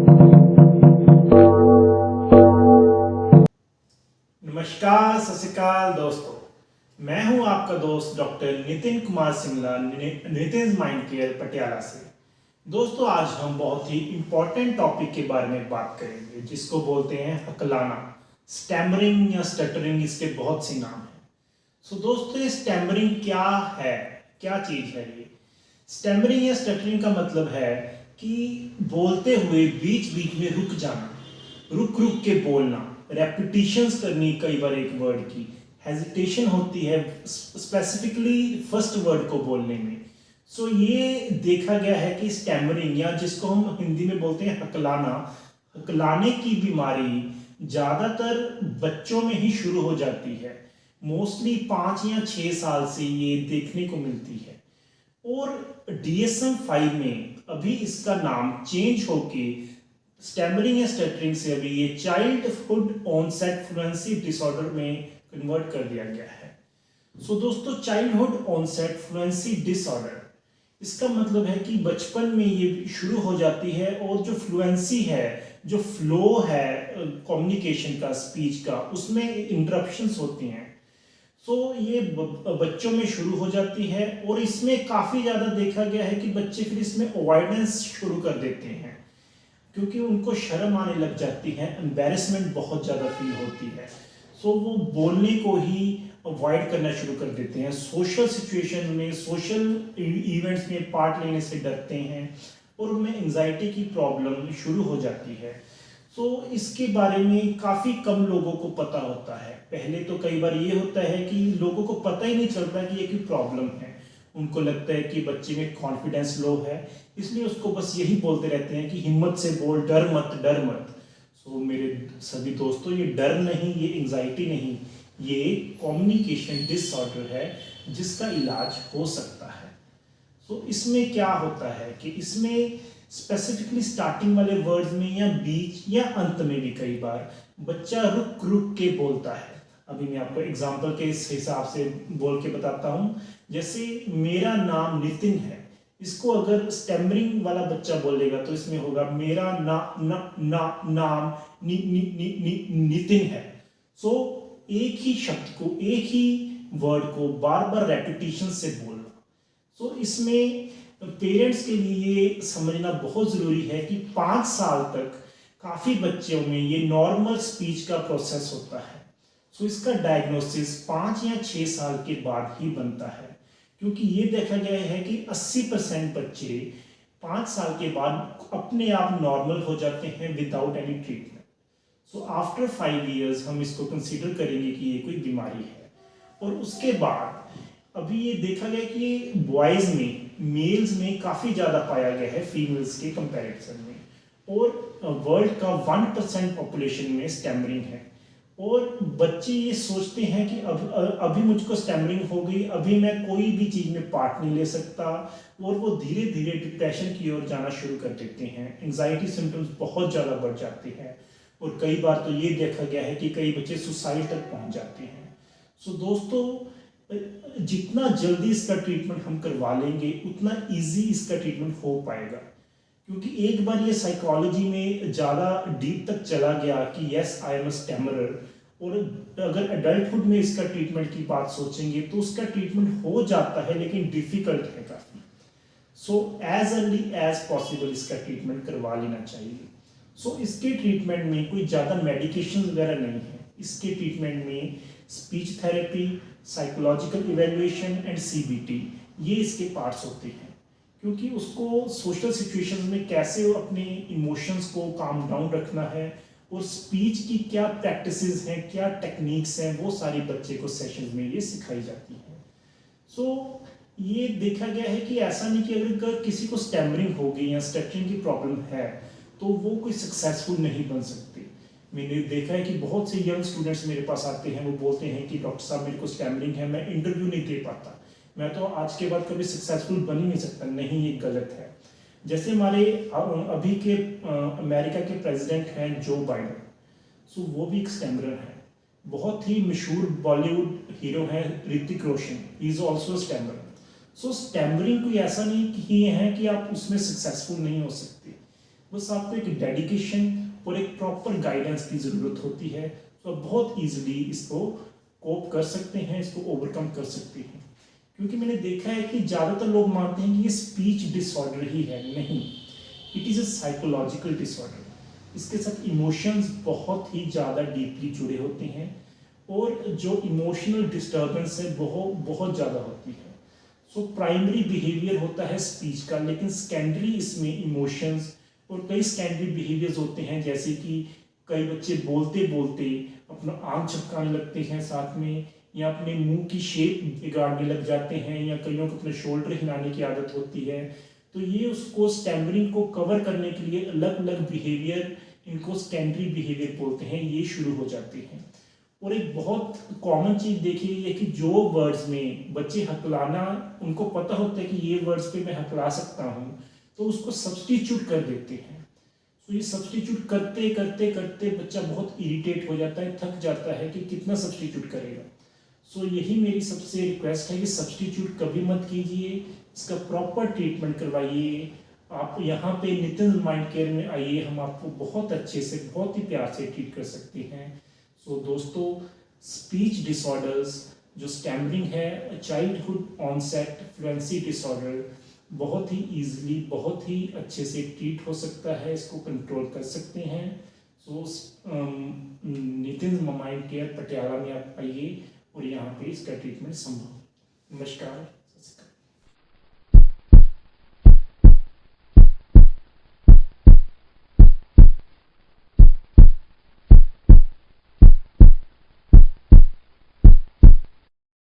नमस्कार, सत श्री अकाल दोस्तों। मैं हूं आपका दोस्त doctor Nitin Kumar Singla, Nitin mind care Patiala से। दोस्तों, आज हम बहुत ही इंपॉर्टेंट टॉपिक के बारे में बात करेंगे, जिसको बोलते हैं हकलाना, स्टैमरिंग या स्टटरिंग। इसके बहुत से नाम हैं। सो दोस्तों, ये स्टैमरिंग क्या है, क्या चीज़ है ये? स्टैमरिंग या स्टटरिंग का मतलब है कि बोलते हुए बीच बीच में रुक जाना, रुक रुक के बोलना, रेपिटिशंस करनी कई बार एक वर्ड की, हेजिटेशन होती है स्पेसिफिकली फर्स्ट वर्ड को बोलने में। सो ये देखा गया है कि स्टैमरिंग, या जिसको हम हिंदी में बोलते हैं हकलाना, हकलाने की बीमारी ज़्यादातर बच्चों में ही शुरू हो जाती है। मोस्टली 5 या 6 साल से ये देखने को मिलती है। और DSM-5 में अभी इसका नाम चेंज होके स्टैमरिंग या स्टटरिंग से अभी ये चाइल्डहुड ऑनसेट फ्लुएंसी डिसऑर्डर में कन्वर्ट कर दिया गया है। सो दोस्तों, चाइल्डहुड ऑनसेट फ्लुएंसी डिसऑर्डर, इसका मतलब है कि बचपन में ये शुरू हो जाती है और जो फ्लुएंसी है, जो फ्लो है कम्युनिकेशन का, स्पीच का, उसमें इंटरप्शंस होती हैं। सो ये बच्चों में शुरू हो जाती है और इसमें काफ़ी ज़्यादा देखा गया है कि बच्चे फिर इसमें अवॉइडेंस शुरू कर देते हैं, क्योंकि उनको शर्म आने लग जाती है, एम्बैरेसमेंट बहुत ज़्यादा फील होती है। सो वो बोलने को ही अवॉइड करना शुरू कर देते हैं, सोशल सिचुएशन में, सोशल इवेंट्स में पार्ट लेने से डरते हैं और उनमें एंजाइटी की प्रॉब्लम शुरू हो जाती है। सो इसके बारे में काफ़ी कम लोगों को पता होता है। पहले तो कई बार ये होता है कि लोगों को पता ही नहीं चलता कि ये कोई प्रॉब्लम है। उनको लगता है कि बच्चे में कॉन्फिडेंस लो है, इसलिए उसको बस यही बोलते रहते हैं कि हिम्मत से बोल, डर मत, डर मत। सो मेरे सभी दोस्तों, ये डर नहीं, ये एंजाइटी नहीं, ये कम्युनिकेशन डिसऑर्डर है जिसका इलाज हो सकता है। सो इसमें क्या होता है कि इसमें स्पेसिफिकली स्टार्टिंग वाले वर्ड्स में या बीच या अंत में भी कई बार बच्चा रुक रुक के बोलता है। अभी मैं आपको एग्जाम्पल के इस हिसाब से बोल के बताता हूँ। जैसे मेरा नाम नितिन है, इसको अगर स्टैमरिंग वाला बच्चा बोलेगा तो इसमें होगा मेरा नाम नितिन है। सो एक ही शब्द को, एक ही वर्ड को बार बार रेपिटेशन से बोलना। सो इसमें पेरेंट्स के लिए ये समझना बहुत ज़रूरी है कि 5 साल तक काफ़ी बच्चों में ये नॉर्मल स्पीच का प्रोसेस होता है। सो इसका डायग्नोसिस 5 या 6 साल के बाद ही बनता है, क्योंकि ये देखा गया है कि 80% बच्चे 5 साल के बाद अपने आप नॉर्मल हो जाते हैं without any treatment. So after 5 years हम इसको कंसीडर करेंगे कि ये कोई बीमारी है। और उसके बाद अभी ये देखा गया कि ये बॉयज़ में, मेल्स में काफ़ी ज़्यादा पाया गया है फीमेल्स के कंपैरिजन में। और वर्ल्ड का 1% पॉपुलेशन में स्टैमरिंग है। और बच्चे ये सोचते हैं कि अभी मुझको स्टैमरिंग हो गई, अभी मैं कोई भी चीज़ में पार्ट नहीं ले सकता, और वो धीरे धीरे डिप्रेशन की ओर जाना शुरू कर देते हैं। एंजाइटी सिम्टम्स बहुत ज़्यादा बढ़ जाते हैं और कई बार तो ये देखा गया है कि कई बच्चे सुसाइड तक पहुंच जाते हैं। सो दोस्तों, जितना जल्दी इसका ट्रीटमेंट हम करवा लेंगे उतना इजी इसका ट्रीटमेंट हो पाएगा, क्योंकि एक बार ये साइकोलॉजी में ज़्यादा डीप तक चला गया कि यस आई एम अ स्टैमरर, और अगर एडल्टहुड में इसका ट्रीटमेंट की बात सोचेंगे तो उसका ट्रीटमेंट हो जाता है, लेकिन डिफिकल्ट है काफ़ी। So as early as possible इसका ट्रीटमेंट करवा लेना चाहिए। सो इसके ट्रीटमेंट में कोई ज़्यादा मेडिकेशन वगैरह नहीं है। इसके ट्रीटमेंट में speech therapy, psychological evaluation and CBT, ये इसके पार्ट्स होते हैं, क्योंकि उसको सोशल सिचुएशंस में कैसे अपने इमोशंस को काम डाउन रखना है और स्पीच की क्या प्रैक्टिसेस हैं, क्या टेक्निक्स हैं, वो सारी बच्चे को सेशंस में ये सिखाई जाती हैं। सो ये देखा गया है कि ऐसा नहीं कि अगर किसी को स्टैमरिंग हो गई या स्टटरिंग की प्रॉब्लम है तो वो कोई सक्सेसफुल नहीं बन सकती। मैंने देखा है कि बहुत से यंग स्टूडेंट्स मेरे पास आते हैं, वो बोलते हैं कि डॉक्टर साहब मेरे को स्टैमरिंग है, मैं इंटरव्यू नहीं दे पाता, मैं तो आज के बाद कभी सक्सेसफुल बन ही नहीं सकता। नहीं, ये गलत है। जैसे हमारे अभी के अमेरिका के प्रेसिडेंट हैं जो बाइडन, सो वो भी एक स्टैमरर है। बहुत ही मशहूर बॉलीवुड हीरो हैं Hrithik Roshan, he is also stammerer. So stammering कोई ऐसा नहीं कि है कि आप उसमें सक्सेसफुल नहीं हो सकते। बस आपको एक डेडिकेशन और एक प्रॉपर गाइडेंस की ज़रूरत होती है, तो आप बहुत ईजिली इसको कोप कर सकते हैं, इसको ओवरकम कर सकते हैं। क्योंकि मैंने देखा है कि ज़्यादातर लोग मानते हैं कि ये स्पीच डिसऑर्डर ही है, नहीं, it is a psychological disorder. इसके साथ इमोशंस बहुत ही ज़्यादा डीपली जुड़े होते हैं और जो इमोशनल डिस्टर्बेंस है बहुत बहुत ज़्यादा होती है। सो प्राइमरी बिहेवियर होता है स्पीच का, लेकिन सेकेंडरी इसमें इमोशंस और कई सेकेंडरी बिहेवियर्स होते हैं, जैसे कि कई बच्चे बोलते बोलते अपना आँख झपकाने लगते हैं साथ में, या अपने मुंह की शेप बिगाड़ने लग जाते हैं, या कईयों को अपने शोल्डर हिलाने की आदत होती है। तो ये उसको स्टैमरिंग को कवर करने के लिए अलग अलग बिहेवियर, इनको सेकेंडरी बिहेवियर बोलते हैं, ये शुरू हो जाते हैं। और एक बहुत कॉमन चीज़ देखी गई है कि जो वर्ड्स में बच्चे हकलाना, उनको पता होता है कि ये वर्ड्स पे मैं हकला सकता हूँ, तो उसको सब्स्टिट्यूट कर देते हैं। तो ये सब्स्टिट्यूट करते करते करते बच्चा बहुत इरिटेट हो जाता है, थक जाता है कि कितना सब्स्टिट्यूट करेगा। सो यही मेरी सबसे रिक्वेस्ट है कि सब्स्टिट्यूट कभी मत कीजिए, इसका प्रॉपर ट्रीटमेंट करवाइए। आप यहाँ पे नितिन माइंड केयर में आइए, हम आपको बहुत अच्छे से, बहुत ही प्यार से ट्रीट कर सकते हैं। सो दोस्तों, स्पीच डिसऑर्डर्स जो स्टैमरिंग है, चाइल्डहुड ऑनसेट फ्लुएंसी डिसऑर्डर, बहुत ही ईजिली, बहुत ही अच्छे से ट्रीट हो सकता है, इसको कंट्रोल कर सकते हैं। सो नितिन माइंड केयर पटियाला में आप आइए और यहाँ पे इसका ट्रीटमेंट संभव। नमस्कार।